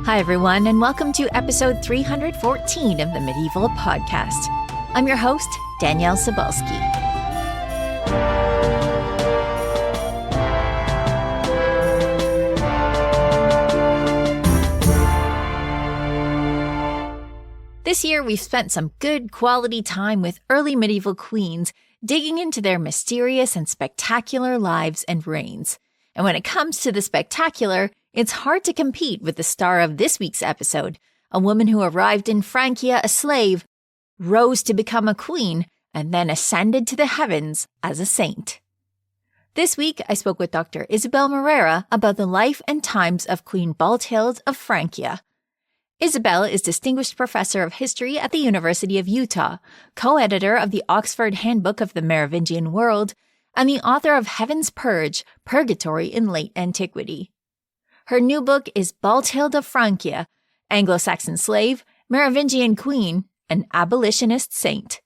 Hi, everyone, and welcome to episode 314 of the Medieval Podcast. I'm your host, Danièle Cybulskie. This year, we've spent some good quality time with early medieval queens, digging into their mysterious and spectacular lives and reigns. And when it comes to the spectacular, it's hard to compete with the star of this week's episode, a woman who arrived in Francia a slave, rose to become a queen, and then ascended to the heavens as a saint. This week, I spoke with Dr. Isabel Moreira about the life and times of Queen Balthild of Francia. Isabel is Distinguished Professor of History at the University of Utah, co-editor of the Oxford Handbook of the Merovingian World, and the author of Heaven's Purge, Purgatory in Late Antiquity. Her new book is Balthild of Francia, Anglo-Saxon Slave, Merovingian Queen, and Abolitionist Saint.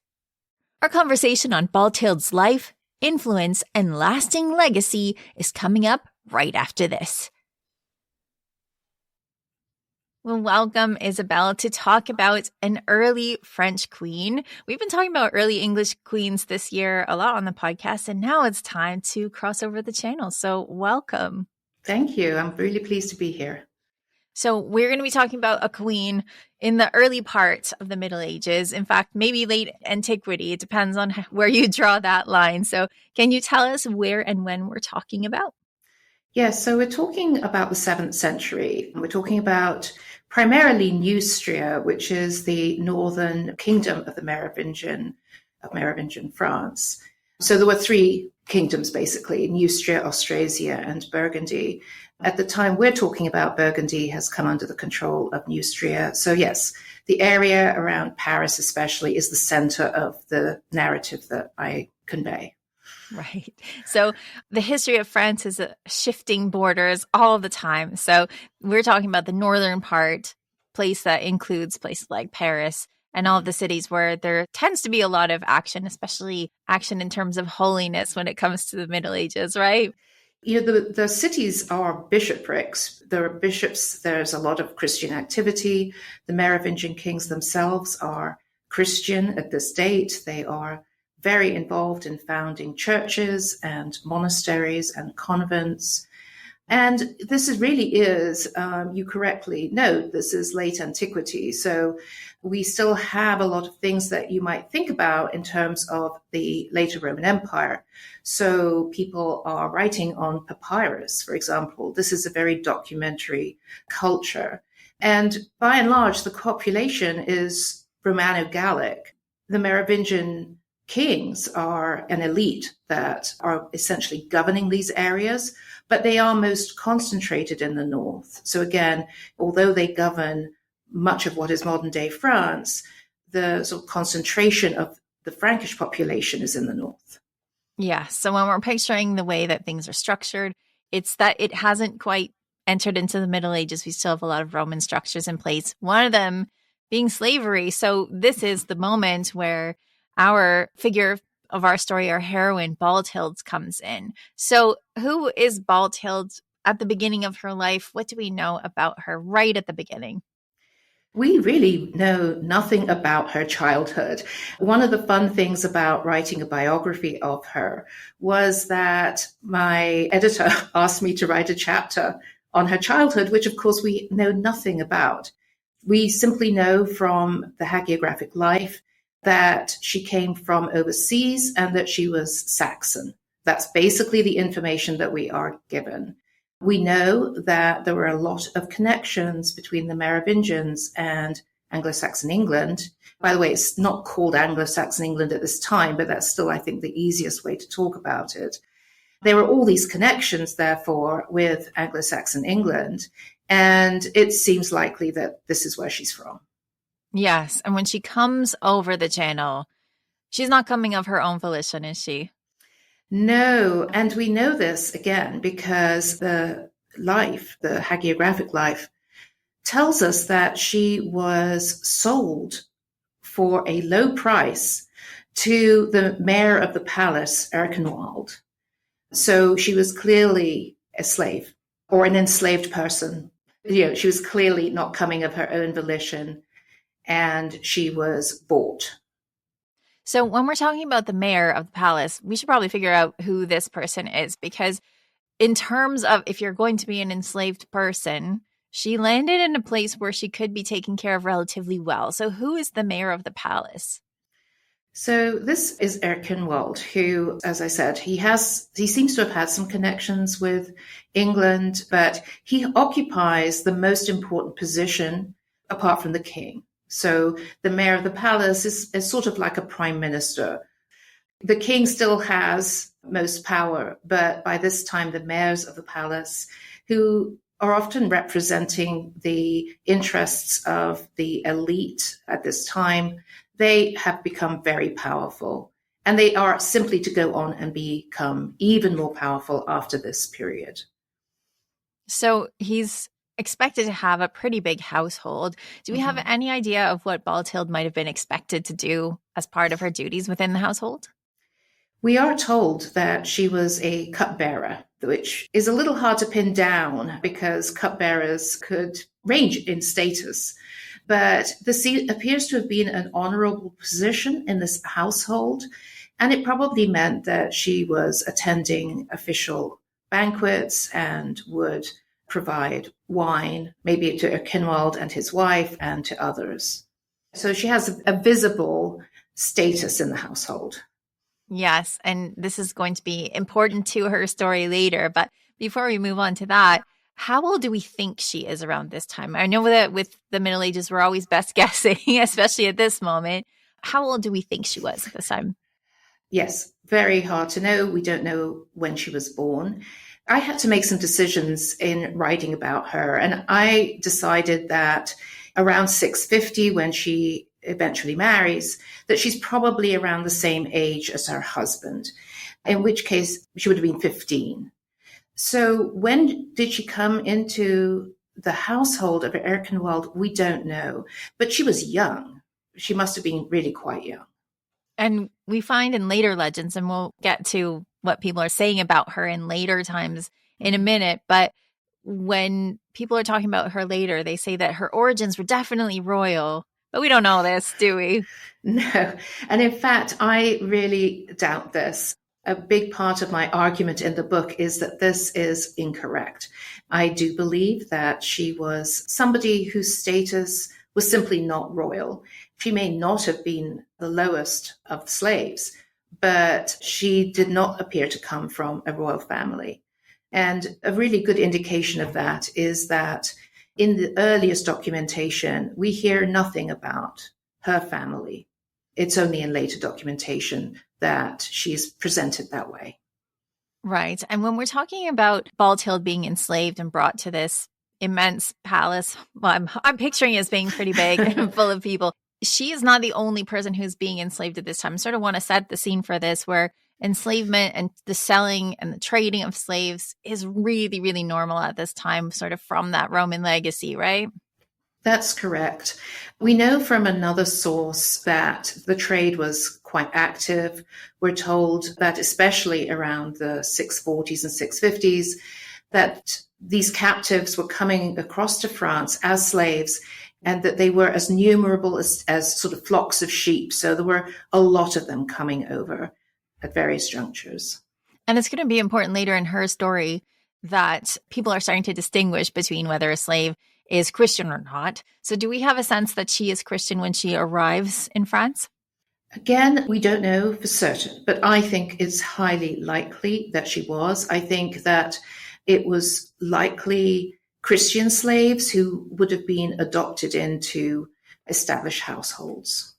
Our conversation on Balthild's life, influence, and lasting legacy is coming up right after this. Well, welcome, Isabel, to talk about an early French queen. We've been talking about early English queens this year a lot on the podcast, and now it's time to cross over the channel. So welcome. Thank you. I'm really pleased to be here. So we're going to be talking about a queen in the early part of the Middle Ages. In fact, maybe late antiquity. It depends on where you draw that line. So can you tell us where and when we're talking about? Yes, so we're talking about the 7th century. We're talking about primarily Neustria, which is the northern kingdom of the Merovingian France. So there were three kingdoms, basically, Neustria, Austrasia, and Burgundy. At the time we're talking about, Burgundy has come under the control of Neustria. So yes, the area around Paris especially is the center of the narrative that I convey. Right. So the history of France is shifting borders all the time. So we're talking about the northern part, place that includes places like Paris and all of the cities where there tends to be a lot of action, especially action in terms of holiness when it comes to the Middle Ages, right? You know, the cities are bishoprics. There are bishops. There's a lot of Christian activity. The Merovingian kings themselves are Christian at this date. They are very involved in founding churches and monasteries and convents. And this really is, you correctly note, this is late antiquity. So we still have a lot of things that you might think about in terms of the later Roman Empire. So people are writing on papyrus, for example. This is a very documentary culture. And by and large, the population is Romano-Gallic. The Merovingian kings are an elite that are essentially governing these areas, but they are most concentrated in the north. So again, although they govern much of what is modern day France, the sort of concentration of the Frankish population is in the north. Yeah. So when we're picturing the way that things are structured, it's that it hasn't quite entered into the Middle Ages. We still have a lot of Roman structures in place, one of them being slavery. So this is the moment where our figure of our story, our heroine, Balthild, comes in. So who is Balthild at the beginning of her life? What do we know about her right at the beginning? We really know nothing about her childhood. One of the fun things about writing a biography of her was that my editor asked me to write a chapter on her childhood, which of course we know nothing about. We simply know from the hagiographic life that she came from overseas and that she was Saxon. That's basically the information that we are given. We know that there were a lot of connections between the Merovingians and Anglo-Saxon England. By the way, it's not called Anglo-Saxon England at this time, but that's still, I think, the easiest way to talk about it. There were all these connections, therefore, with Anglo-Saxon England, and it seems likely that this is where she's from. Yes. And when she comes over the channel, she's not coming of her own volition, is she? No. And we know this, again, because the hagiographic life, tells us that she was sold for a low price to the mayor of the palace, Erkenwald. So she was clearly a slave or an enslaved person. She was clearly not coming of her own volition, and she was bought. So when we're talking about the mayor of the palace, we should probably figure out who this person is, because in terms of if you're going to be an enslaved person, she landed in a place where she could be taken care of relatively well. So who is the mayor of the palace? So this is Erkenwald, who, as I said, he seems to have had some connections with England, but he occupies the most important position apart from the king. So the mayor of the palace is sort of like a prime minister. The king still has most power, but by this time, the mayors of the palace, who are often representing the interests of the elite at this time, they have become very powerful. And they are simply to go on and become even more powerful after this period. So he's expected to have a pretty big household. Do we have any idea of what Balthild might have been expected to do as part of her duties within the household? We are told that she was a cupbearer, which is a little hard to pin down because cupbearers could range in status. But this appears to have been an honorable position in this household, and it probably meant that she was attending official banquets and would provide wine, maybe to Erkenwald and his wife and to others. So she has a visible status in the household. Yes, and this is going to be important to her story later. But before we move on to that, how old do we think she is around this time? I know that with the Middle Ages, we're always best guessing, especially at this moment. How old do we think she was at this time? Yes, very hard to know. We don't know when she was born. I had to make some decisions in writing about her, and I decided that around 650, when she eventually marries, that she's probably around the same age as her husband, in which case she would have been 15. So when did she come into the household of Erkenwald? We don't know, but she was young. She must have been really quite young. And we find in later legends, and we'll get to what people are saying about her in later times in a minute, but when people are talking about her later, they say that her origins were definitely royal. But we don't know this, do we? No. And in fact, I really doubt this. A big part of my argument in the book is that this is incorrect. I do believe that she was somebody whose status was simply not royal. She may not have been the lowest of the slaves, but she did not appear to come from a royal family. And a really good indication of that is that in the earliest documentation, we hear nothing about her family. It's only in later documentation that she's presented that way. Right. And when we're talking about Balthild being enslaved and brought to this immense palace, well, I'm picturing it as being pretty big and full of people. She is not the only person who's being enslaved at this time. I sort of want to set the scene for this, where enslavement and the selling and the trading of slaves is really, really normal at this time, sort of from that Roman legacy, right? That's correct. We know from another source that the trade was quite active. We're told that especially around the 640s and 650s, that these captives were coming across to France as slaves, and that they were as numerable as sort of flocks of sheep. So there were a lot of them coming over at various junctures. And it's going to be important later in her story that people are starting to distinguish between whether a slave is Christian or not. So do we have a sense that she is Christian when she arrives in France? Again, we don't know for certain, but I think it's highly likely that she was. I think that it was likely Christian slaves who would have been adopted into established households.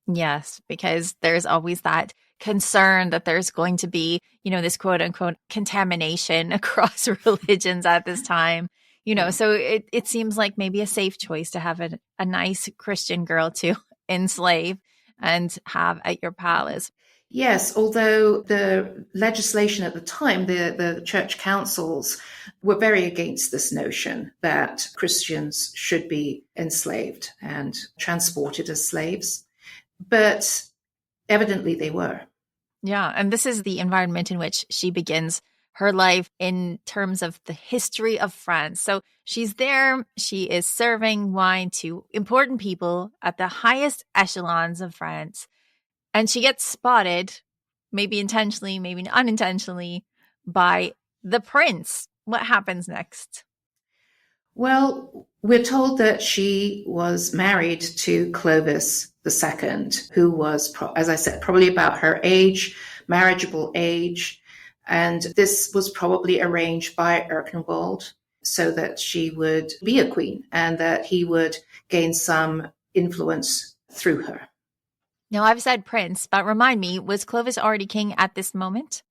Yes, because there's always that concern that there's going to be, this quote unquote contamination across religions at this time. So it seems like maybe a safe choice to have a nice Christian girl to enslave and have at your palace. Yes, although the legislation at the time, the church councils were very against this notion that Christians should be enslaved and transported as slaves. But evidently they were. Yeah. And this is the environment in which she begins her life in terms of the history of France. So she's there, she is serving wine to important people at the highest echelons of France, and she gets spotted, maybe intentionally, maybe unintentionally, by the prince. What happens next? Well, we're told that she was married to Clovis II, who was, as I said, probably about her age, marriageable age. And this was probably arranged by Erkenwald so that she would be a queen and that he would gain some influence through her. Now, I've said prince, but remind me, was Clovis already king at this moment?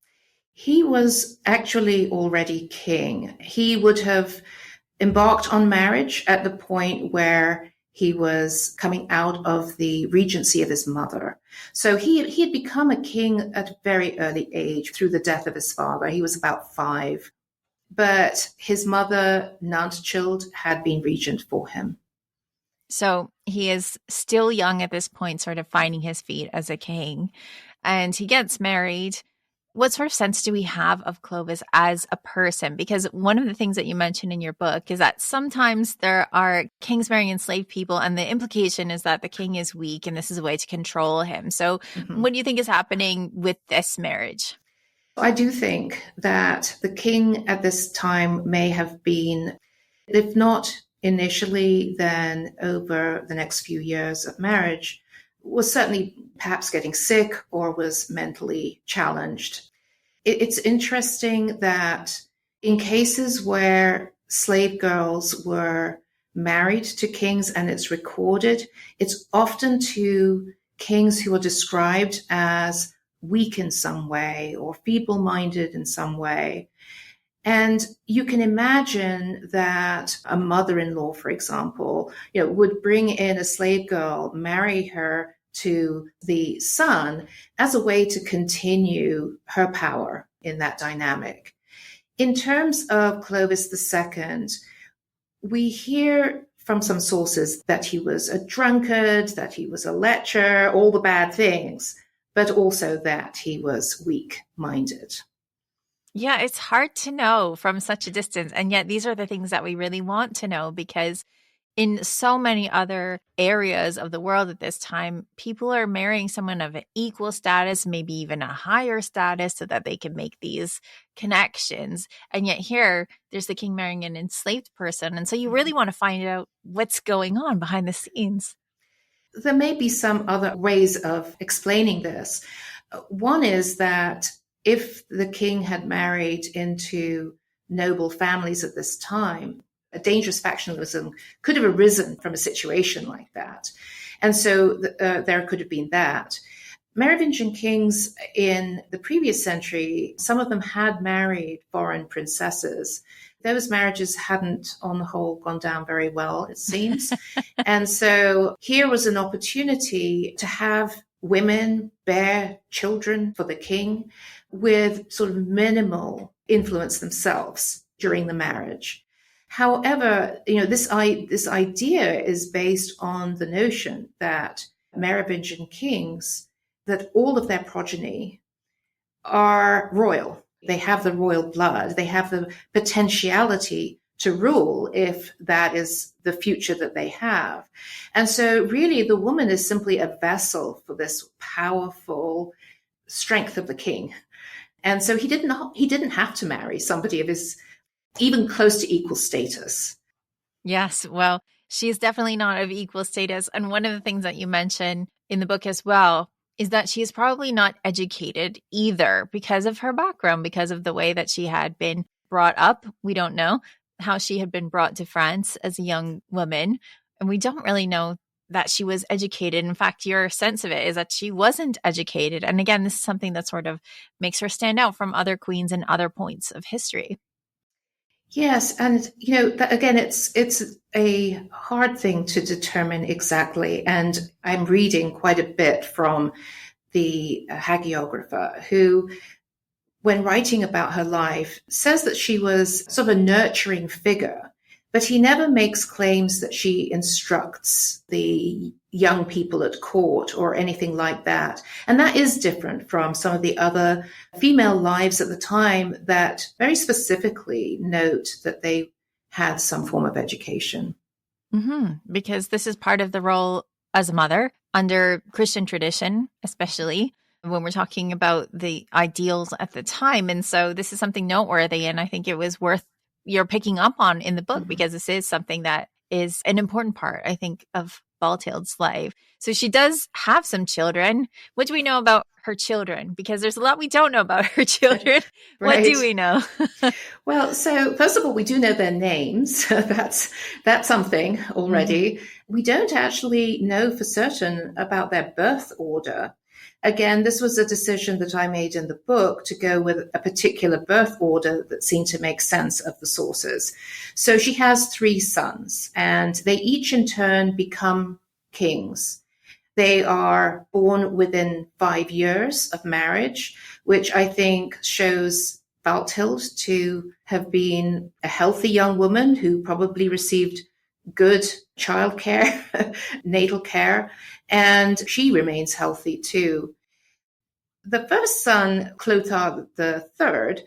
He was actually already king. He would have embarked on marriage at the point where he was coming out of the regency of his mother. So he had become a king at a very early age through the death of his father. He was about 5. But his mother, Nantchild, had been regent for him. So he is still young at this point, sort of finding his feet as a king. And he gets married. What sort of sense do we have of Clovis as a person? Because one of the things that you mentioned in your book is that sometimes there are kings marrying enslaved people, and the implication is that the king is weak and this is a way to control him. So what do you think is happening with this marriage? I do think that the king at this time may have been, if not initially, then over the next few years of marriage, was certainly perhaps getting sick or was mentally challenged. It's interesting that in cases where slave girls were married to kings and it's recorded, it's often to kings who are described as weak in some way or feeble-minded in some way. And you can imagine that a mother-in-law, for example, would bring in a slave girl, marry her to the son as a way to continue her power in that dynamic. In terms of Clovis II, we hear from some sources that he was a drunkard, that he was a lecher, all the bad things, but also that he was weak-minded. Yeah, it's hard to know from such a distance. And yet these are the things that we really want to know, because in so many other areas of the world at this time, people are marrying someone of an equal status, maybe even a higher status, so that they can make these connections. And yet here, there's the king marrying an enslaved person. And so you really want to find out what's going on behind the scenes. There may be some other ways of explaining this. One is that if the king had married into noble families at this time, a dangerous factionalism could have arisen from a situation like that. And so there could have been that. Merovingian kings in the previous century, some of them had married foreign princesses. Those marriages hadn't, on the whole, gone down very well, it seems. And so here was an opportunity to have women bear children for the king with sort of minimal influence themselves during the marriage. However, this idea is based on the notion that Merovingian kings, that all of their progeny are royal. They have the royal blood. They have the potentiality to rule if that is the future that they have. And so really the woman is simply a vessel for this powerful strength of the king. And so he didn't have to marry somebody of his even close to equal status. Yes, well, she's definitely not of equal status. And one of the things that you mention in the book as well is that she is probably not educated either because of her background, because of the way that she had been brought up. We don't know how she had been brought to France as a young woman. And we don't really know that she was educated. In fact, your sense of it is that she wasn't educated. And again, this is something that sort of makes her stand out from other queens and other points of history. Yes, and again, it's a hard thing to determine exactly. And I'm reading quite a bit from the hagiographer who, when writing about her life, says that she was sort of a nurturing figure But he never makes claims that she instructs the young people at court or anything like that. And that is different from some of the other female lives at the time that very specifically note that they had some form of education. Because this is part of the role as a mother under Christian tradition, especially when we're talking about the ideals at the time. And so this is something noteworthy. And I think it was worth your picking up on in the book because this is something that is an important part, I think, of Balthild's life. So she does have some children. What do we know about her children? Because there's a lot we don't know about her children. Right. What do we know? Well, so first of all, we do know their names. That's something already. We don't actually know for certain about their birth order. Again, this was a decision that I made in the book to go with a particular birth order that seemed to make sense of the sources. So she has 3 sons, and they each in turn become kings. They are born within 5 years of marriage, which I think shows Balthild to have been a healthy young woman who probably received good childcare, natal care, and she remains healthy too. The first son, Clothar III,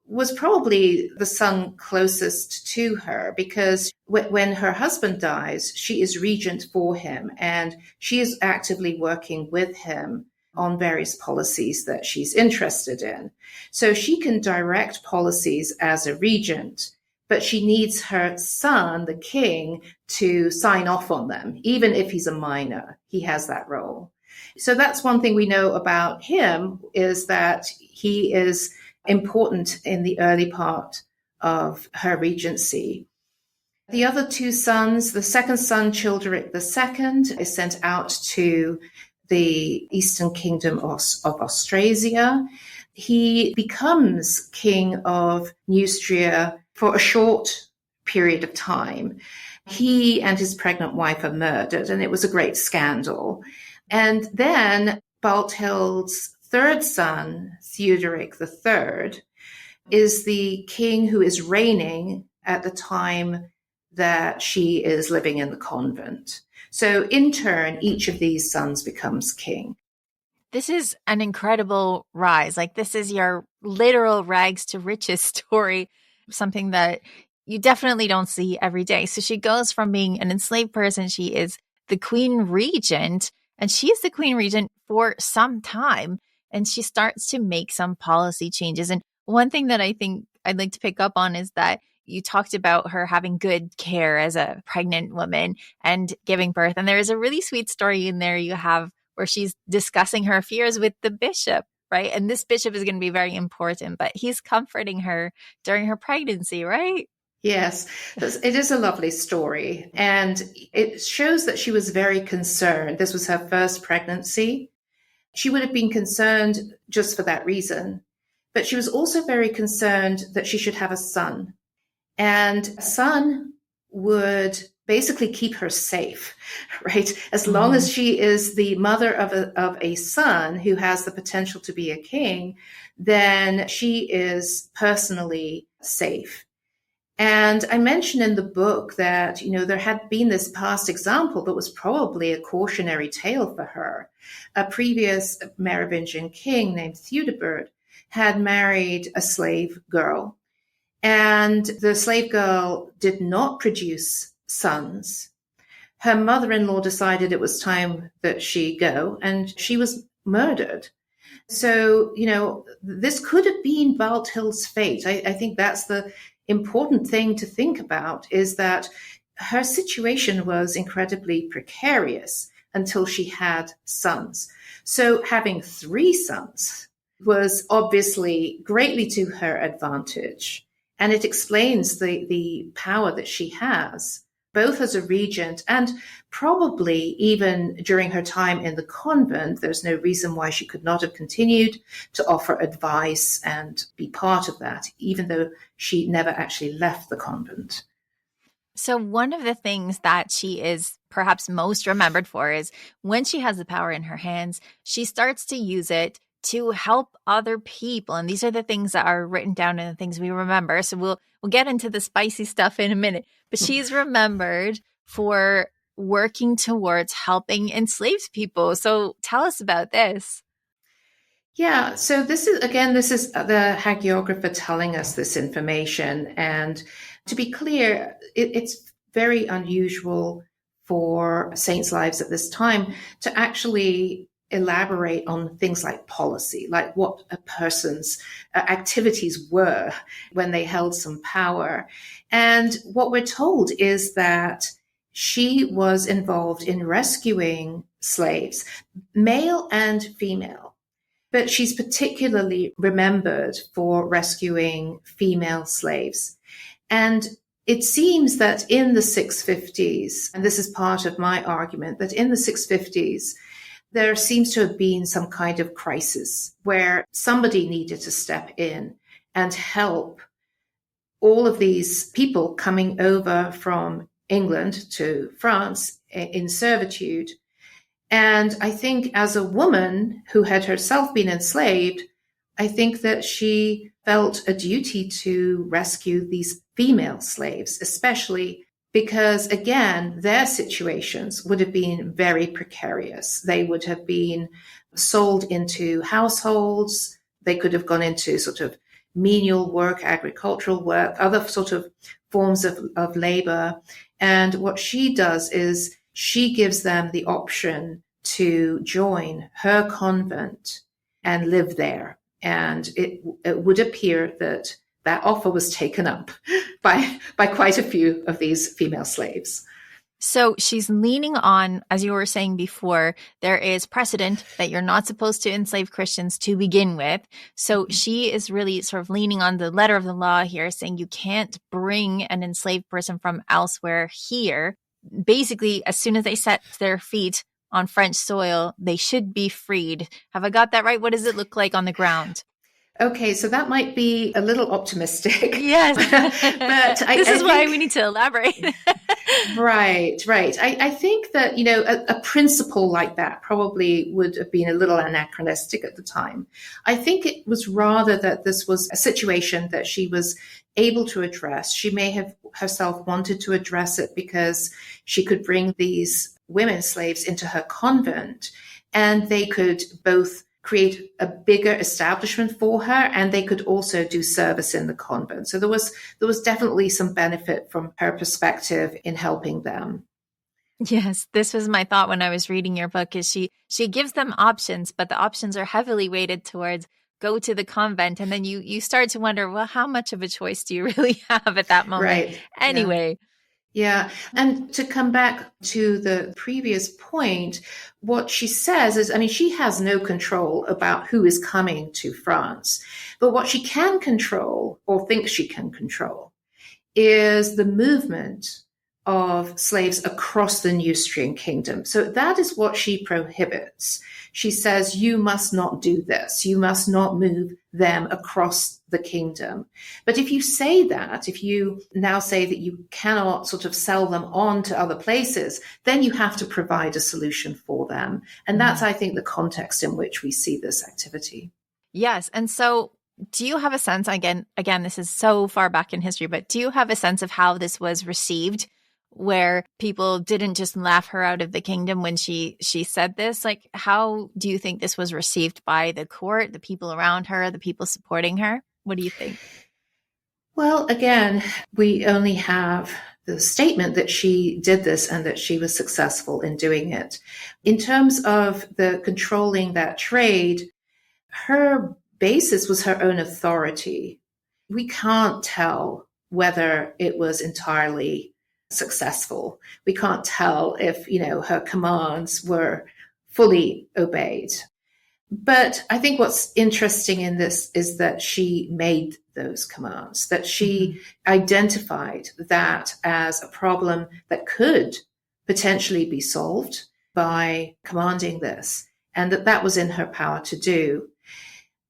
was probably the son closest to her because when her husband dies, she is regent for him and she is actively working with him on various policies that she's interested in. So she can direct policies as a regent, but she needs her son, the king, to sign off on them. Even if he's a minor, he has that role. So that's one thing we know about him is that he is important in the early part of her regency. The other 2 sons, the second son, Childeric II, is sent out to the Eastern Kingdom of Austrasia. He becomes king of Neustria for a short period of time. He and his pregnant wife are murdered, and it was a great scandal. And then Balthild's third son, Theuderic III, is the king who is reigning at the time that she is living in the convent. So in turn, each of these sons becomes king. This is an incredible rise. Like, this is your literal rags to riches story, something that you definitely don't see every day. So she goes from being an enslaved person, she is the queen regent, and she is the queen regent for some time. And she starts to make some policy changes. And one thing that I think I'd like to pick up on is that you talked about her having good care as a pregnant woman and giving birth. And there is a really sweet story in there you have where she's discussing her fears with the bishop, right? And this bishop is going to be very important, but he's comforting her during her pregnancy, right? Yes, it is a lovely story. And it shows that she was very concerned. This was her first pregnancy. She would have been concerned just for that reason. But she was also very concerned that she should have a son. And a son would basically keep her safe, right? As long as she is the mother of a son who has the potential to be a king, then she is personally safe. And I mentioned in the book that, there had been this past example that was probably a cautionary tale for her. A previous Merovingian king named Theudebert had married a slave girl, and the slave girl did not produce sons. Her mother-in-law decided it was time that she go, and she was murdered. So, this could have been Balthild's fate. I think that's the important thing to think about, is that her situation was incredibly precarious until she had sons. So having 3 sons was obviously greatly to her advantage. And it explains the power that she has, both as a regent and probably even during her time in the convent. There's no reason why she could not have continued to offer advice and be part of that, even though she never actually left the convent. So one of the things that she is perhaps most remembered for is when she has the power in her hands, she starts to use it to help other people. And these are the things that are written down and the things we remember. So we'll get into the spicy stuff in a minute. But she's remembered for working towards helping enslaved people. So tell us about this. Yeah, so this is the hagiographer telling us this information. And to be clear, it's very unusual for saints' lives at this time to actually elaborate on things like policy, like what a person's activities were when they held some power. And what we're told is that she was involved in rescuing slaves, male and female. But she's particularly remembered for rescuing female slaves. And it seems that in the 650s, and this is part of my argument, that in the 650s, there seems to have been some kind of crisis where somebody needed to step in and help all of these people coming over from England to France in servitude. And I think as a woman who had herself been enslaved, I think that she felt a duty to rescue these female slaves, especially because, again, their situations would have been very precarious. They would have been sold into households. They could have gone into sort of menial work, agricultural work, other sort of forms of labor. And what she does is she gives them the option to join her convent and live there. And it would appear that that offer was taken up by quite a few of these female slaves. So she's leaning on, as you were saying before, there is precedent that you're not supposed to enslave Christians to begin with. So she is really sort of leaning on the letter of the law here, saying you can't bring an enslaved person from elsewhere here. Basically, as soon as they set their feet on French soil, they should be freed. Have I got that right? What does it look like on the ground? Okay, so that might be a little optimistic. Yes. But this is why we need to elaborate. Right. I think that, a principle like that probably would have been a little anachronistic at the time. I think it was rather that this was a situation that she was able to address. She may have herself wanted to address it because she could bring these women slaves into her convent, and they could both create a bigger establishment for her, and they could also do service in the convent. So there was definitely some benefit from her perspective in helping them. Yes, this was my thought when I was reading your book, is she gives them options, but the options are heavily weighted towards go to the convent. And then you start to wonder, well, how much of a choice do you really have at that moment? Right. Anyway. Yeah. And to come back to the previous point, what she says is, she has no control about who is coming to France, but what she can control, or thinks she can control, is the movement of slaves across the Neustrian kingdom. So that is what she prohibits. She says, you must not do this. You must not move them across the kingdom. But if you say that, if you now say that you cannot sort of sell them on to other places, then you have to provide a solution for them. And that's, I think, the context in which we see this activity. Yes. And so do you have a sense, again, this is so far back in history, but do you have a sense of how this was received, where people didn't just laugh her out of the kingdom when she said this? Like, how do you think this was received by the court, the people around her, the people supporting her? What do you think? Well, again, we only have the statement that she did this and that she was successful in doing it. In terms of the controlling that trade, her basis was her own authority. We can't tell whether it was entirely successful. We can't tell if, her commands were fully obeyed. But I think what's interesting in this is that she made those commands, that she identified that as a problem that could potentially be solved by commanding this, and that was in her power to do.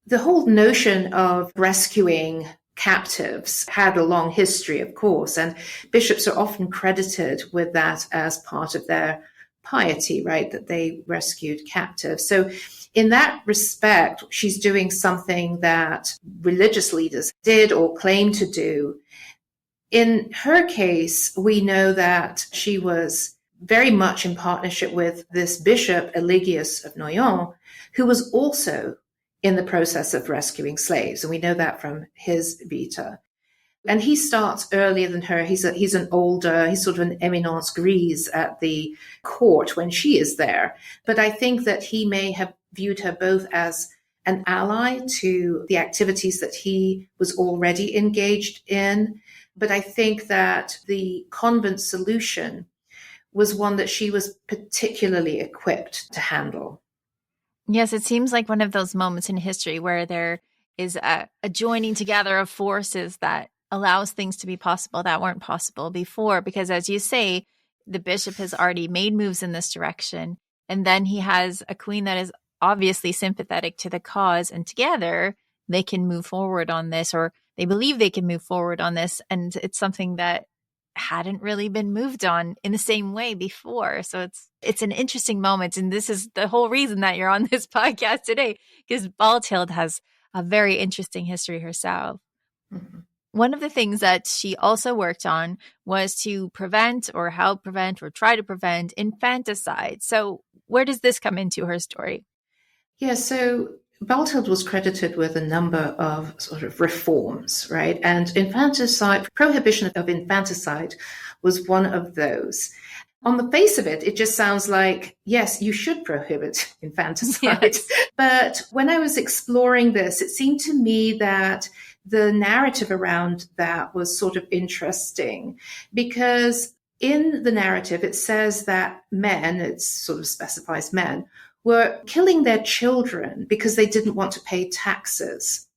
The whole notion of rescuing captives had a long history, of course, and bishops are often credited with that as part of their piety, right? That they rescued captives. So in that respect, she's doing something that religious leaders did or claimed to do. In her case, we know that she was very much in partnership with this bishop, Eligius of Noyon, who was also in the process of rescuing slaves. And we know that from his vita. And he starts earlier than her. He's an older, he's sort of an eminence grise at the court when she is there. But I think that he may have viewed her both as an ally to the activities that he was already engaged in. But I think that the convent solution was one that she was particularly equipped to handle. Yes, it seems like one of those moments in history where there is a joining together of forces that allows things to be possible that weren't possible before. Because as you say, the bishop has already made moves in this direction. And then he has a queen that is obviously sympathetic to the cause. And together they can move forward on this, or they believe they can move forward on this. And it's something that hadn't really been moved on in the same way before. So it's an interesting moment. And this is the whole reason that you're on this podcast today, because Balthild has a very interesting history herself. Mm-hmm. One of the things that she also worked on was to prevent or help prevent or try to prevent infanticide. So where does this come into her story? Yeah, so Balthild was credited with a number of sort of reforms, right? And infanticide, prohibition of infanticide was one of those. On the face of it, it just sounds like, yes, you should prohibit infanticide. Yes. But when I was exploring this, it seemed to me that the narrative around that was sort of interesting, because in the narrative, it says that men, it sort of specifies men, were killing their children because they didn't want to pay taxes,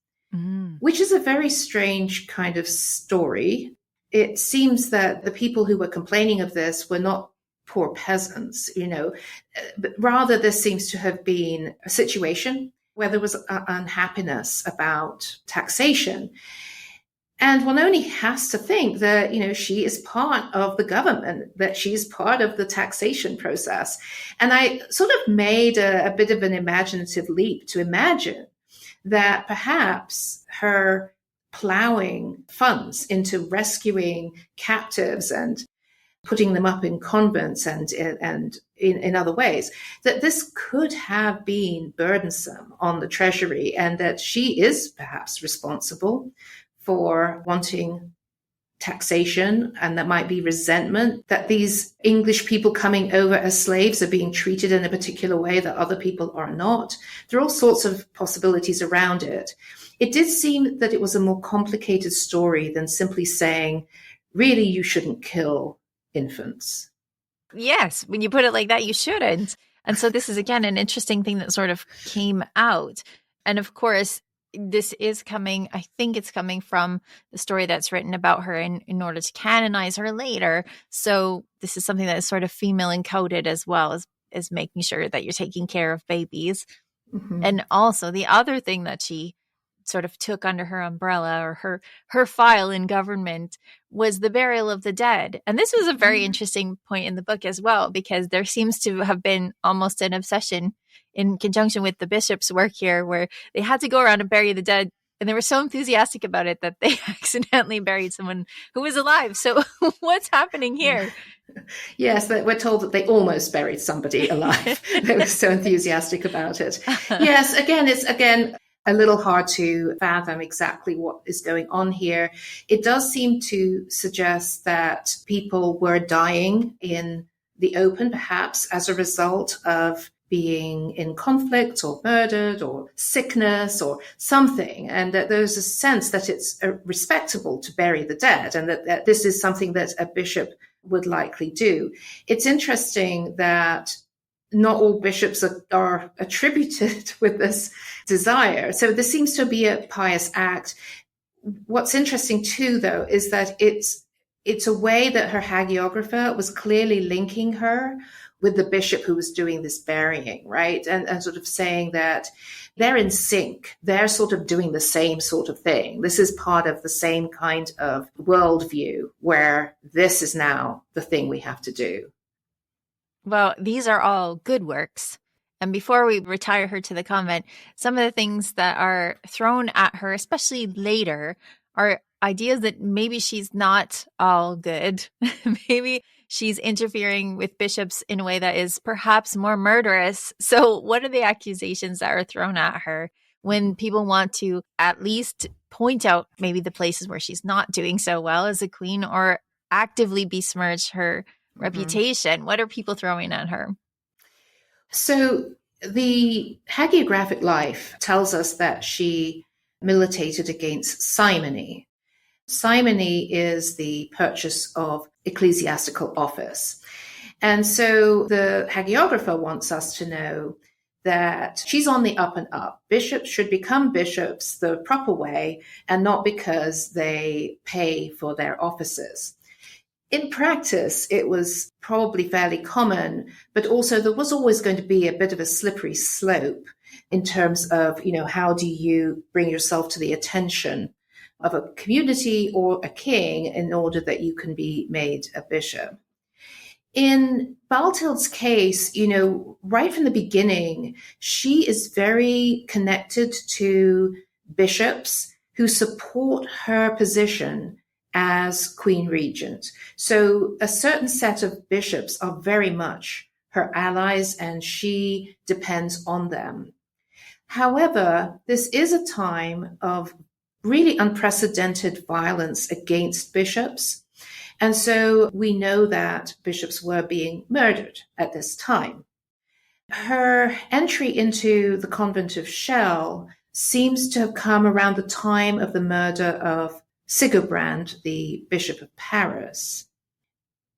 which is a very strange kind of story. It seems that the people who were complaining of this were not poor peasants, but rather this seems to have been a situation where there was unhappiness about taxation. And one only has to think that, she is part of the government, that she's part of the taxation process. And I sort of made a bit of an imaginative leap to imagine that perhaps her plowing funds into rescuing captives and putting them up in convents and in other ways, that this could have been burdensome on the treasury, and that she is perhaps responsible for wanting taxation, and that might be resentment that these English people coming over as slaves are being treated in a particular way that other people are not. There are all sorts of possibilities around it. It did seem that it was a more complicated story than simply saying, really, you shouldn't kill infants. Yes, when you put it like that, you shouldn't. And so this is, again, an interesting thing that sort of came out. And of course, this is coming, I think it's coming from the story that's written about her in order to canonize her later. So this is something that is sort of female encoded, as well as making sure that you're taking care of babies. Mm-hmm. And also the other thing that she sort of took under her umbrella, or her file in government, was the burial of the dead. And this was a very interesting point in the book as well, because there seems to have been almost an obsession in conjunction with the bishop's work here, where they had to go around and bury the dead. And they were so enthusiastic about it that they accidentally buried someone who was alive. So what's happening here? Yes, we're told that they almost buried somebody alive. They were so enthusiastic about it. Yes, it's a little hard to fathom exactly what is going on here. It does seem to suggest that people were dying in the open, perhaps as a result of being in conflict or murdered or sickness or something, and that there's a sense that it's respectable to bury the dead, and that this is something that a bishop would likely do. It's interesting that not all bishops are attributed with this desire. So this seems to be a pious act. What's interesting too, though, is that it's a way that her hagiographer was clearly linking her with the bishop who was doing this burying, right? And sort of saying that they're in sync. They're sort of doing the same sort of thing. This is part of the same kind of worldview where this is now the thing we have to do. Well, these are all good works. And before we retire her to the convent, some of the things that are thrown at her, especially later, are ideas that maybe she's not all good. Maybe she's interfering with bishops in a way that is perhaps more murderous. So what are the accusations that are thrown at her when people want to at least point out maybe the places where she's not doing so well as a queen or actively besmirch her reputation? What are people throwing at her? So the hagiographic life tells us that she militated against simony. Simony is the purchase of ecclesiastical office. And so the hagiographer wants us to know that she's on the up and up. Bishops should become bishops the proper way and not because they pay for their offices. In practice, it was probably fairly common, but also there was always going to be a bit of a slippery slope in terms of, how do you bring yourself to the attention of a community or a king in order that you can be made a bishop. In Balthild's case, right from the beginning, she is very connected to bishops who support her position as Queen Regent. So a certain set of bishops are very much her allies, and she depends on them. However, this is a time of really unprecedented violence against bishops. And so we know that bishops were being murdered at this time. Her entry into the convent of Chelles seems to have come around the time of the murder of Sigebrand, the Bishop of Paris.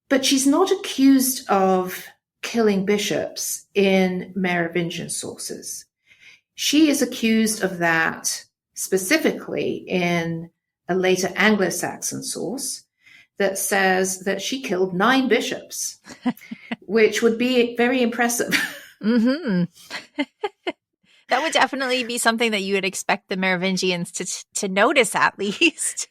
But she's not accused of killing bishops in Merovingian sources. She is accused of that specifically in a later Anglo-Saxon source that says that she killed 9 bishops, which would be very impressive. Mm-hmm. That would definitely be something that you would expect the Merovingians to notice, at least.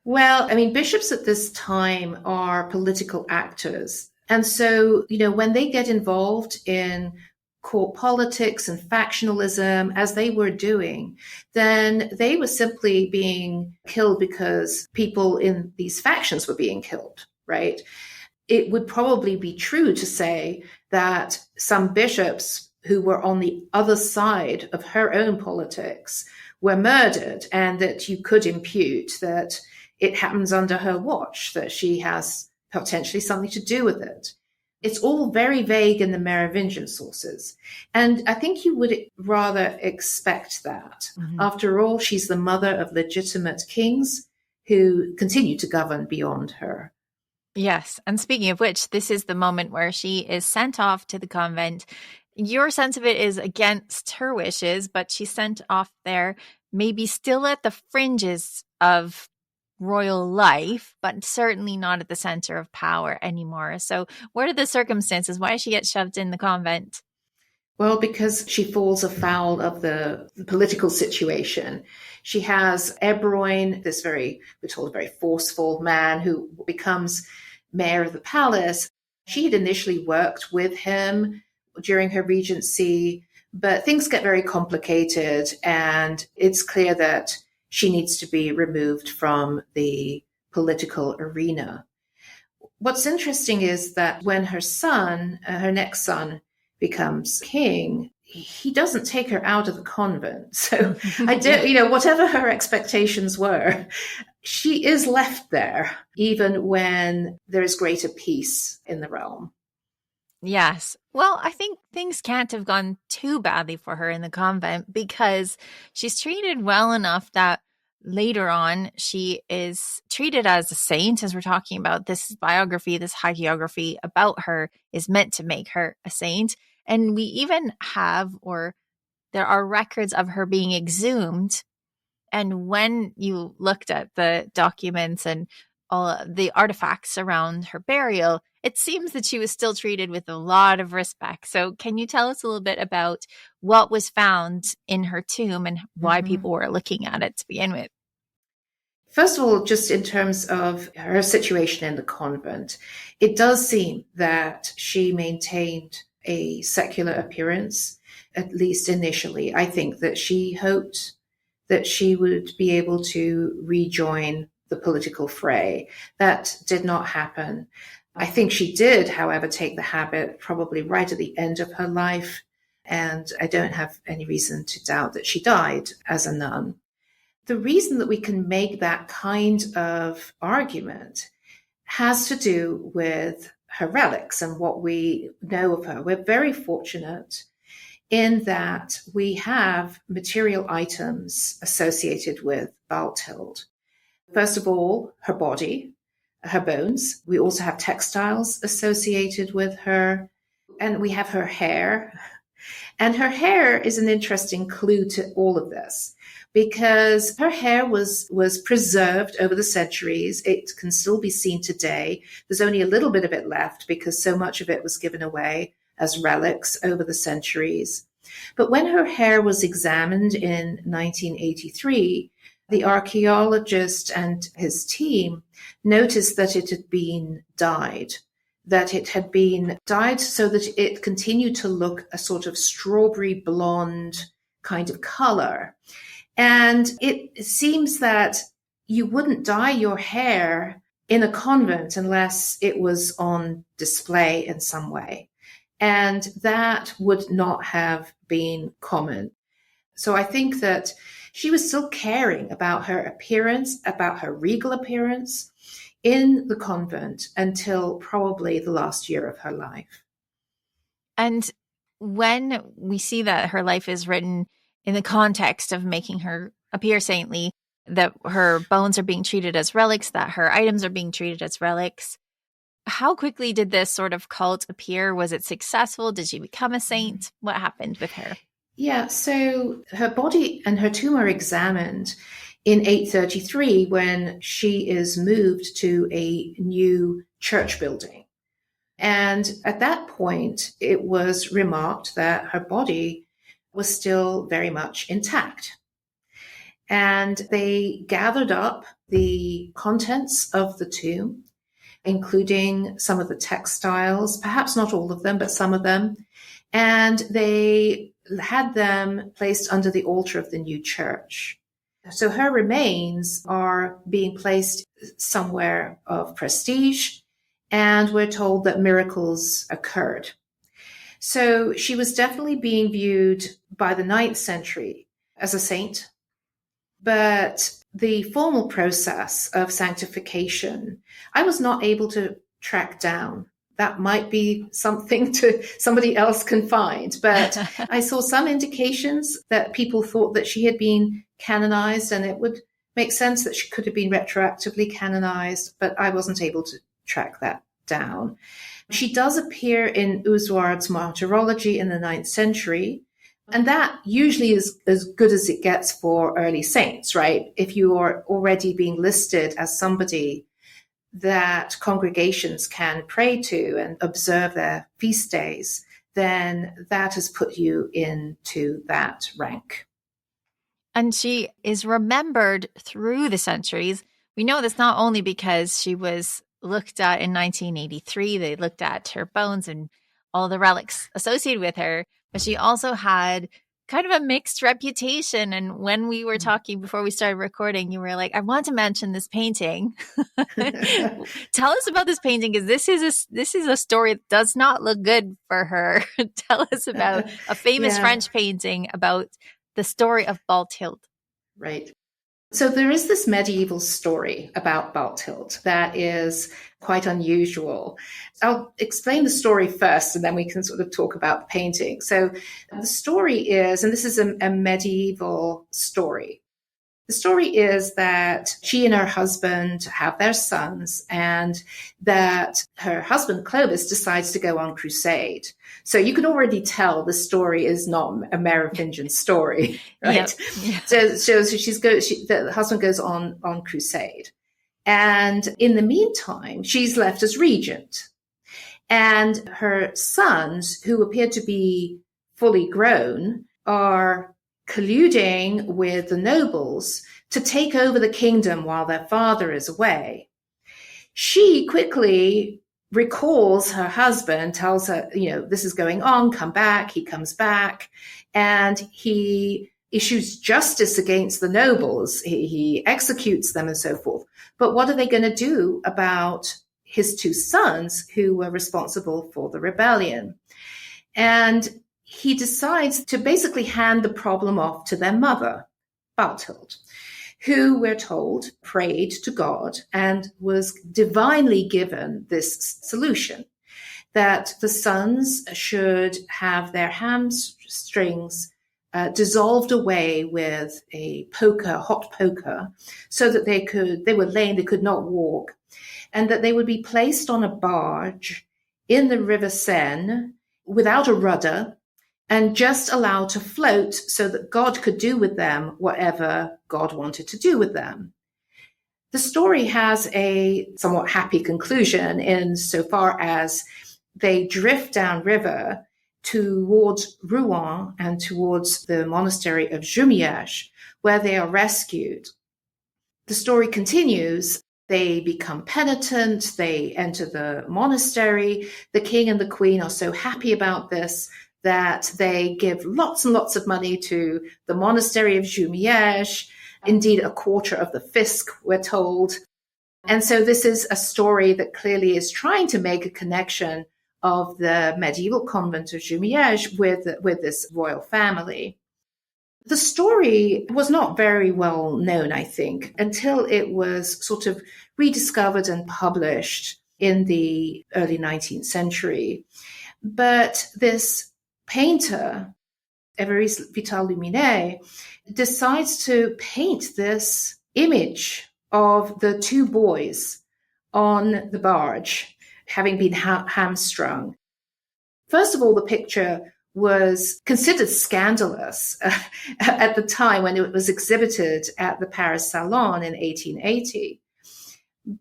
Well, bishops at this time are political actors. And so, when they get involved in court politics and factionalism, as they were doing, then they were simply being killed because people in these factions were being killed, right? It would probably be true to say that some bishops who were on the other side of her own politics were murdered, and that you could impute that it happens under her watch, that she has potentially something to do with it. It's all very vague in the Merovingian sources. And I think you would rather expect that. Mm-hmm. After all, she's the mother of legitimate kings who continue to govern beyond her. Yes. And speaking of which, this is the moment where she is sent off to the convent. Your sense of it is against her wishes, but she's sent off there, maybe still at the fringes of royal life, but certainly not at the center of power anymore. So what are the circumstances? Why does she get shoved in the convent? Well, because she falls afoul of the political situation. She has Ebroin, this we're told, very forceful man who becomes mayor of the palace. She had initially worked with him during her regency, but things get very complicated, and it's clear that she needs to be removed from the political arena. What's interesting is that when her son, her next son, becomes king, he doesn't take her out of the convent. So whatever her expectations were, she is left there, even when there is greater peace in the realm. Yes. Well, I think things can't have gone too badly for her in the convent, because she's treated well enough that later on she is treated as a saint. As we're talking about, this biography, this hagiography about her is meant to make her a saint. And we even there are records of her being exhumed. And when you looked at the documents and all the artifacts around her burial, it seems that she was still treated with a lot of respect. So can you tell us a little bit about what was found in her tomb and why people were looking at it to begin with? First of all, just in terms of her situation in the convent, it does seem that she maintained a secular appearance, at least initially. I think that she hoped that she would be able to rejoin the political fray. That did not happen. I think she did, however, take the habit probably right at the end of her life, and I don't have any reason to doubt that she died as a nun. The reason that we can make that kind of argument has to do with her relics and what we know of her. We're very fortunate in that we have material items associated with Balthild. First of all, her body, her bones. We also have textiles associated with her, and we have her hair. And her hair is an interesting clue to all of this, because her hair was preserved over the centuries. It can still be seen today. There's only a little bit of it left because so much of it was given away as relics over the centuries. But when her hair was examined in 1983, the archaeologist and his team noticed that it had been dyed, that it had been dyed so that it continued to look a sort of strawberry blonde kind of color. And it seems that you wouldn't dye your hair in a convent unless it was on display in some way. And that would not have been common. So I think that she was still caring about her appearance, about her regal appearance in the convent until probably the last year of her life. And when we see that her life is written in the context of making her appear saintly, that her bones are being treated as relics, that her items are being treated as relics, how quickly did this sort of cult appear? Was it successful? Did she become a saint? What happened with her? Yeah, so her body and her tomb are examined in 833 when she is moved to a new church building. And at that point, it was remarked that her body was still very much intact. And they gathered up the contents of the tomb, including some of the textiles, perhaps not all of them, but some of them. And they had them placed under the altar of the new church. So her remains are being placed somewhere of prestige, and we're told that miracles occurred. So she was definitely being viewed by the 9th century as a saint, but the formal process of sanctification, I was not able to track down. That might be something to somebody else can find. But I saw some indications that people thought that she had been canonized, and it would make sense that she could have been retroactively canonized, but I wasn't able to track that down. She does appear in Ouzoard's Martyrology in the 9th century, and that usually is as good as it gets for early saints, right? If you are already being listed as somebody that congregations can pray to and observe their feast days, then that has put you into that rank. And she is remembered through the centuries. We know this not only because she was looked at in 1983, they looked at her bones and all the relics associated with her, but she also had kind of a mixed reputation. And when we were talking before we started recording, you were like, I want to mention this painting. Tell us about this painting, because this is a story that does not look good for her. Tell us about a famous French painting about the story of Balthild. Right. So there is this medieval story about Balthild that is quite unusual. I'll explain the story first, and then we can sort of talk about the painting. So the story is, and this is a medieval story. The story is that she and her husband have their sons, and that her husband Clovis decides to go on crusade. So you can already tell the story is not a Merovingian story, right? Yep. So the husband goes on crusade. And in the meantime, she's left as regent. And her sons, who appear to be fully grown, are colluding with the nobles to take over the kingdom while their father is away. She quickly recalls her husband, tells her, this is going on, come back. He comes back and he issues justice against the nobles. He executes them and so forth. But what are they going to do about his two sons who were responsible for the rebellion? And he decides to basically hand the problem off to their mother, Balthild, who, we're told, prayed to God and was divinely given this solution, that the sons should have their hamstrings dissolved away with a hot poker, so that they were lame, they could not walk, and that they would be placed on a barge in the River Seine without a rudder and just allowed to float so that God could do with them whatever God wanted to do with them. The story has a somewhat happy conclusion insofar as they drift downriver towards Rouen and towards the monastery of Jumièges, where they are rescued. The story continues. They become penitent. They enter the monastery. The king and the queen are so happy about this that they give lots and lots of money to the monastery of Jumièges, indeed a quarter of the fisc, we're told. And so this is a story that clearly is trying to make a connection of the medieval convent of Jumièges with this royal family. The story was not very well known, I think, until it was sort of rediscovered and published in the early 19th century. But this painter, Évariste Vital-Luminet, decides to paint this image of the two boys on the barge, having been hamstrung. First of all, the picture was considered scandalous at the time when it was exhibited at the Paris Salon in 1880.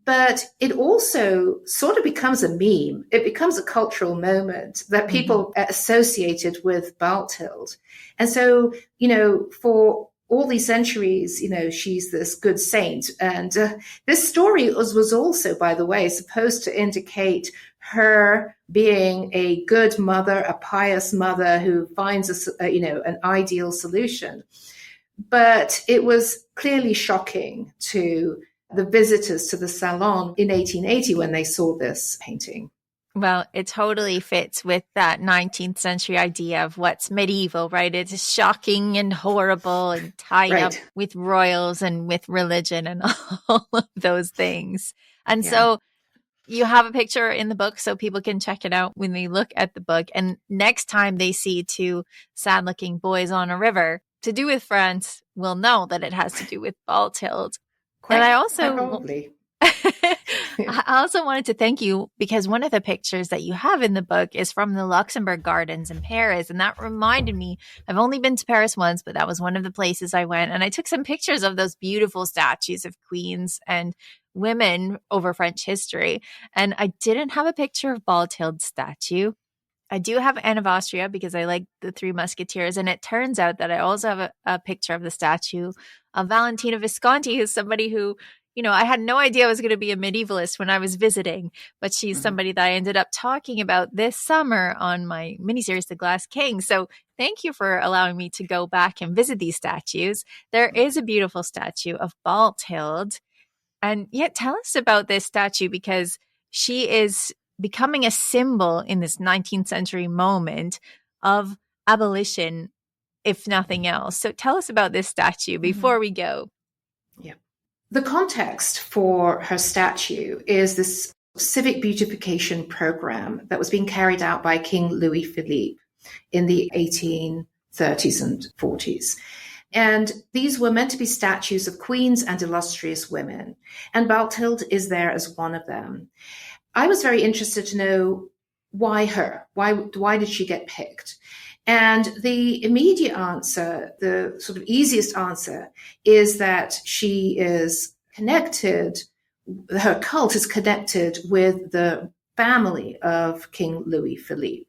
But it also sort of becomes a meme. It becomes a cultural moment that people associated with Balthild. And so, for all these centuries, she's this good saint. And this story was also, by the way, supposed to indicate her being a good mother, a pious mother who finds an ideal solution. But it was clearly shocking to the visitors to the salon in 1880 when they saw this painting. Well, it totally fits with that 19th century idea of what's medieval, right? It's shocking and horrible and tied up with royals and with religion and all of those things. And so you have a picture in the book so people can check it out when they look at the book. And next time they see two sad-looking boys on a river to do with France, will know that it has to do with Balthild. And I also wanted to thank you because one of the pictures that you have in the book is from the Luxembourg Gardens in Paris. And that reminded me, I've only been to Paris once, but that was one of the places I went. And I took some pictures of those beautiful statues of queens and women over French history. And I didn't have a picture of Balthild's statue. I do have Anne of Austria because I like the Three Musketeers. And it turns out that I also have a picture of the statue of Valentina Visconti, who's somebody who, I had no idea I was going to be a medievalist when I was visiting, but she's somebody that I ended up talking about this summer on my miniseries, The Glass King. So thank you for allowing me to go back and visit these statues. There is a beautiful statue of Balthild. And yet tell us about this statue because she is becoming a symbol in this 19th century moment of abolition, if nothing else. So tell us about this statue before we go. Yeah. The context for her statue is this civic beautification program that was being carried out by King Louis Philippe in the 1830s and 40s. And these were meant to be statues of queens and illustrious women. And Balthild is there as one of them. I was very interested to know why her? Why did she get picked? And the immediate answer, the sort of easiest answer, is that she is connected, her cult is connected with the family of King Louis Philippe.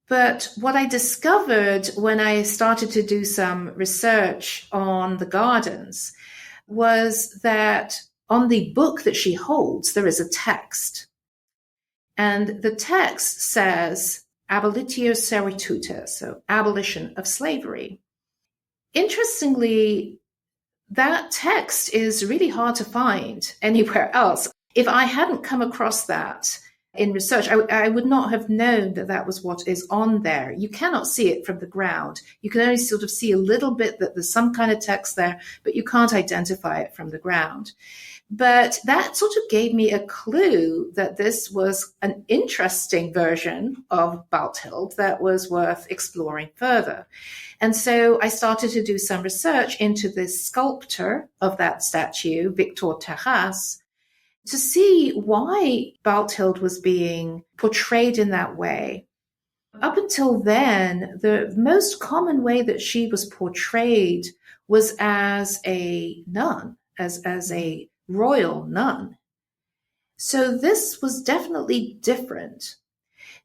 But what I discovered when I started to do some research on the gardens was that on the book that she holds, there is a text. And the text says, abolitio servitutis, so abolition of slavery. Interestingly, that text is really hard to find anywhere else. If I hadn't come across that in research, I would not have known that that was what is on there. You cannot see it from the ground. You can only sort of see a little bit that there's some kind of text there, but you can't identify it from the ground. But that sort of gave me a clue that this was an interesting version of Balthild that was worth exploring further. And so I started to do some research into the sculptor of that statue, Victor Terrasse, to see why Balthild was being portrayed in that way. Up until then, the most common way that she was portrayed was as a nun, as a royal nun. So this was definitely different.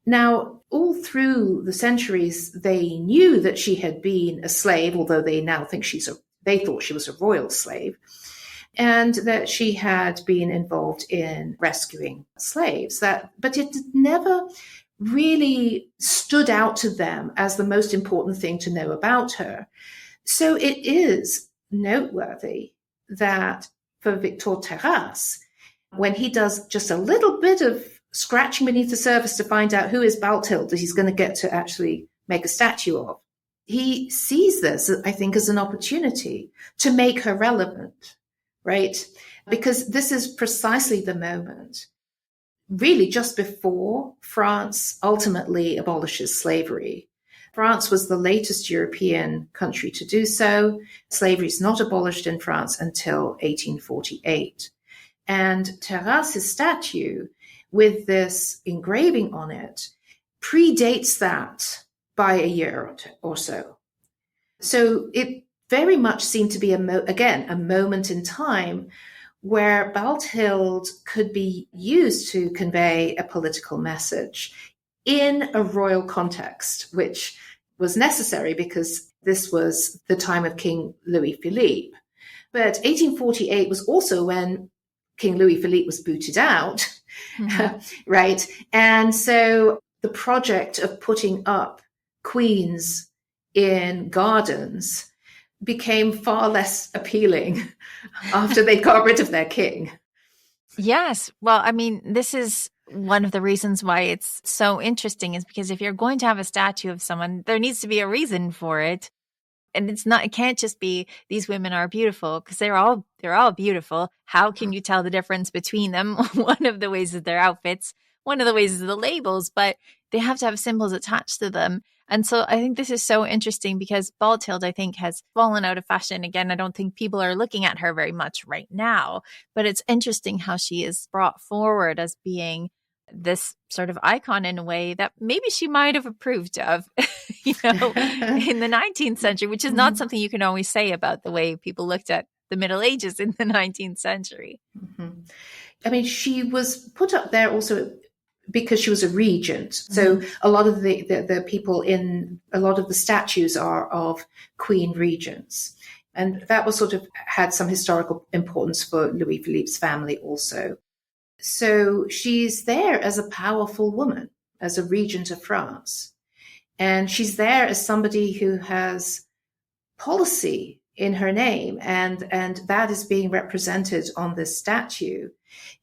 Now, all through the centuries, they knew that she had been a slave, although they now think they thought she was a royal slave, and that she had been involved in rescuing slaves. But it never really stood out to them as the most important thing to know about her. So it is noteworthy that for Victor Terrasse, when he does just a little bit of scratching beneath the surface to find out who is Balthild that he's going to get to actually make a statue of, he sees this, I think, as an opportunity to make her relevant, right? Because this is precisely the moment, really just before France ultimately abolishes slavery. France was the latest European country to do so. Slavery is not abolished in France until 1848. And Terrasse's statue, with this engraving on it, predates that by a year or so. So it very much seemed to be, a moment in time where Balthild could be used to convey a political message in a royal context, which was necessary because this was the time of King Louis Philippe. But 1848 was also when King Louis Philippe was booted out, right? And so the project of putting up queens in gardens became far less appealing after they got rid of their king. Yes. Well, I mean, this is one of the reasons why it's so interesting, is because if you're going to have a statue of someone, there needs to be a reason for it. And it can't just be these women are beautiful, because they're all beautiful. How can you tell the difference between them? One of the ways is their outfits, one of the ways is the labels, but they have to have symbols attached to them. And so I think this is so interesting because Balthild, I think, has fallen out of fashion. Again, I don't think people are looking at her very much right now, but it's interesting how she is brought forward as being this sort of icon in a way that maybe she might have approved of, in the 19th century, which is not something you can always say about the way people looked at the Middle Ages in the 19th century. Mm-hmm. I mean, she was put up there also because she was a regent. So a lot of the people in a lot of the statues are of queen regents. And that was sort of had some historical importance for Louis Philippe's family also. So she's there as a powerful woman, as a regent of France. And she's there as somebody who has policy in her name, and that is being represented on this statue.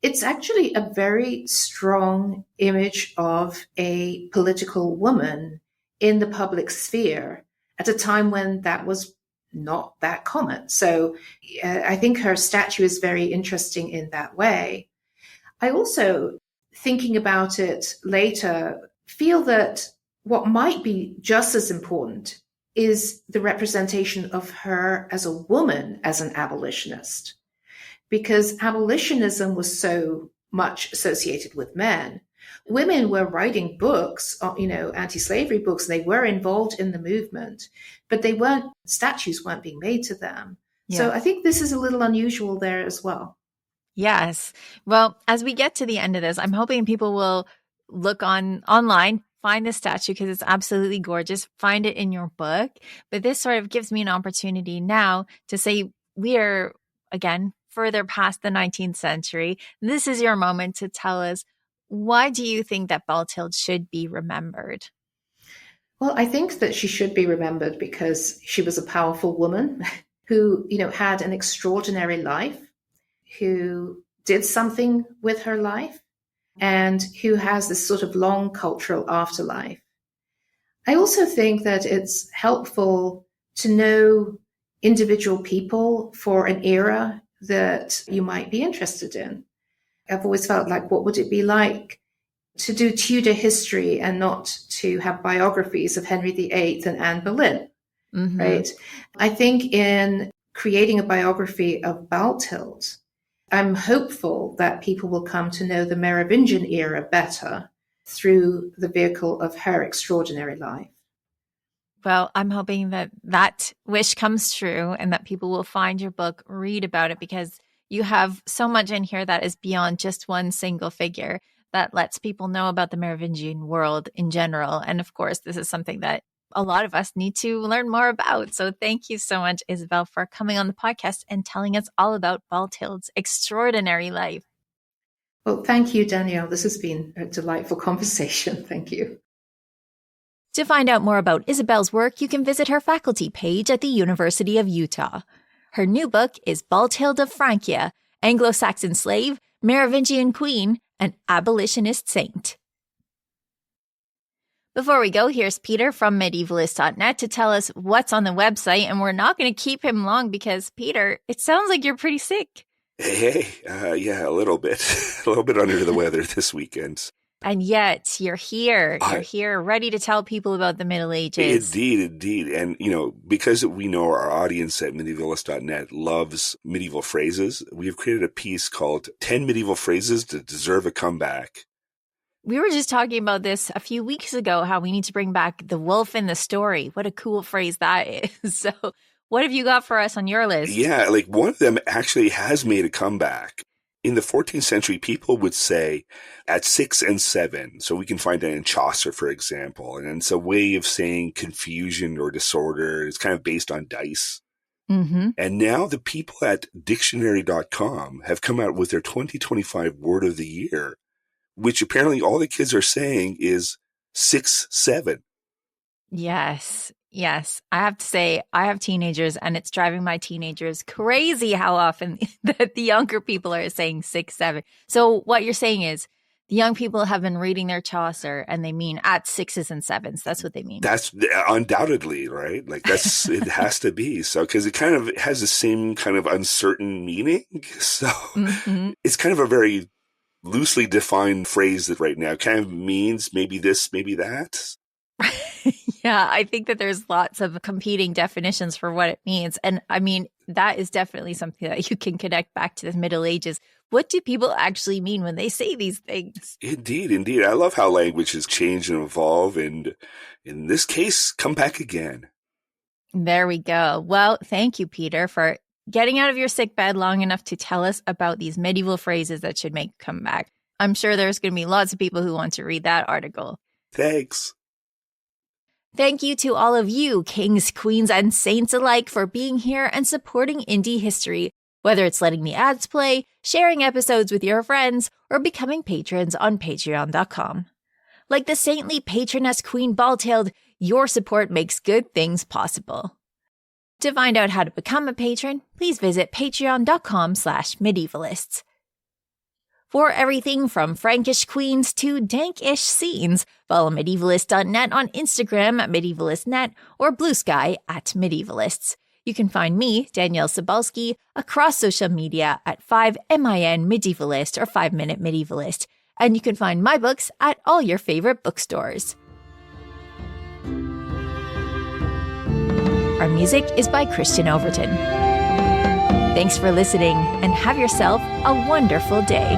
It's actually a very strong image of a political woman in the public sphere at a time when that was not that common. So I think her statue is very interesting in that way. I also, thinking about it later, feel that what might be just as important is the representation of her as a woman, as an abolitionist, because abolitionism was so much associated with men. Women were writing books, anti-slavery books. They were involved in the movement, but statues weren't being made to them. Yeah. So I think this is a little unusual there as well. Yes. Well, as we get to the end of this, I'm hoping people will look online, find the statue because it's absolutely gorgeous. Find it in your book. But this sort of gives me an opportunity now to say we are, again, further past the 19th century. This is your moment to tell us Why do you think that Balthild should be remembered? Well, I think that she should be remembered because she was a powerful woman who, had an extraordinary life, who did something with her life, and who has this sort of long cultural afterlife. I also think that it's helpful to know individual people for an era that you might be interested in. I've always felt like, what would it be like to do Tudor history and not to have biographies of Henry VIII and Anne Boleyn, right? I think in creating a biography of Balthild, I'm hopeful that people will come to know the Merovingian era better through the vehicle of her extraordinary life. Well, I'm hoping that that wish comes true and that people will find your book, read about it, because you have so much in here that is beyond just one single figure that lets people know about the Merovingian world in general. And of course, this is something that a lot of us need to learn more about. So thank you so much, Isabel, for coming on the podcast and telling us all about Balthild's extraordinary life. Well, thank you, Danielle. This has been a delightful conversation. Thank you. To find out more about Isabel's work, you can visit her faculty page at the University of Utah. Her new book is Balthild of Francia, Anglo-Saxon Slave, Merovingian Queen, and Abolitionist Saint. Before we go, here's Peter from medievalist.net to tell us what's on the website, and we're not going to keep him long because, Peter, it sounds like you're pretty sick. Yeah, a little bit. A little bit under the weather this weekend. And yet, you're here. You're here, ready to tell people about the Middle Ages. Indeed. And, because we know our audience at medievalist.net loves medieval phrases, we have created a piece called 10 Medieval Phrases That Deserve a Comeback. We were just talking about this a few weeks ago, how we need to bring back the wolf in the story. What a cool phrase that is. So what have you got for us on your list? Yeah, one of them actually has made a comeback. In the 14th century, people would say at 6 and 7. So we can find that in Chaucer, for example. And it's a way of saying confusion or disorder. It's kind of based on dice. Mm-hmm. And now the people at dictionary.com have come out with their 2025 word of the year, which apparently all the kids are saying is 6, 7. Yes. I have to say, I have teenagers, and it's driving my teenagers crazy how often that the younger people are saying 6, 7. So what you're saying is the young people have been reading their Chaucer and they mean at 6s and 7s. That's what they mean. That's undoubtedly, right? That's, it has to be. So, because it kind of has the same kind of uncertain meaning. So It's kind of a very loosely defined phrase that right now kind of means maybe this, maybe that. Yeah, I think that there's lots of competing definitions for what it means. And I mean, that is definitely something that you can connect back to the Middle Ages. What do people actually mean when they say these things? Indeed. I love how language has changed and evolved. And in this case, come back again. There we go. Well, thank you, Peter, for getting out of your sick bed long enough to tell us about these medieval phrases that should make a comeback. I'm sure there's going to be lots of people who want to read that article. Thanks. Thank you to all of you, kings, queens, and saints alike, for being here and supporting indie history, whether it's letting the ads play, sharing episodes with your friends, or becoming patrons on patreon.com. Like the saintly patroness Queen Balthild, your support makes good things possible. To find out how to become a patron, please visit patreon.com/medievalists. For everything from Frankish queens to dank-ish scenes, follow medievalist.net on Instagram at medievalistnet or Blue Sky at medievalists. You can find me, Danièle Cybulskie, across social media at 5MIN Medievalist or 5 Minute Medievalist. And you can find my books at all your favorite bookstores. Our music is by Christian Overton. Thanks for listening, and have yourself a wonderful day.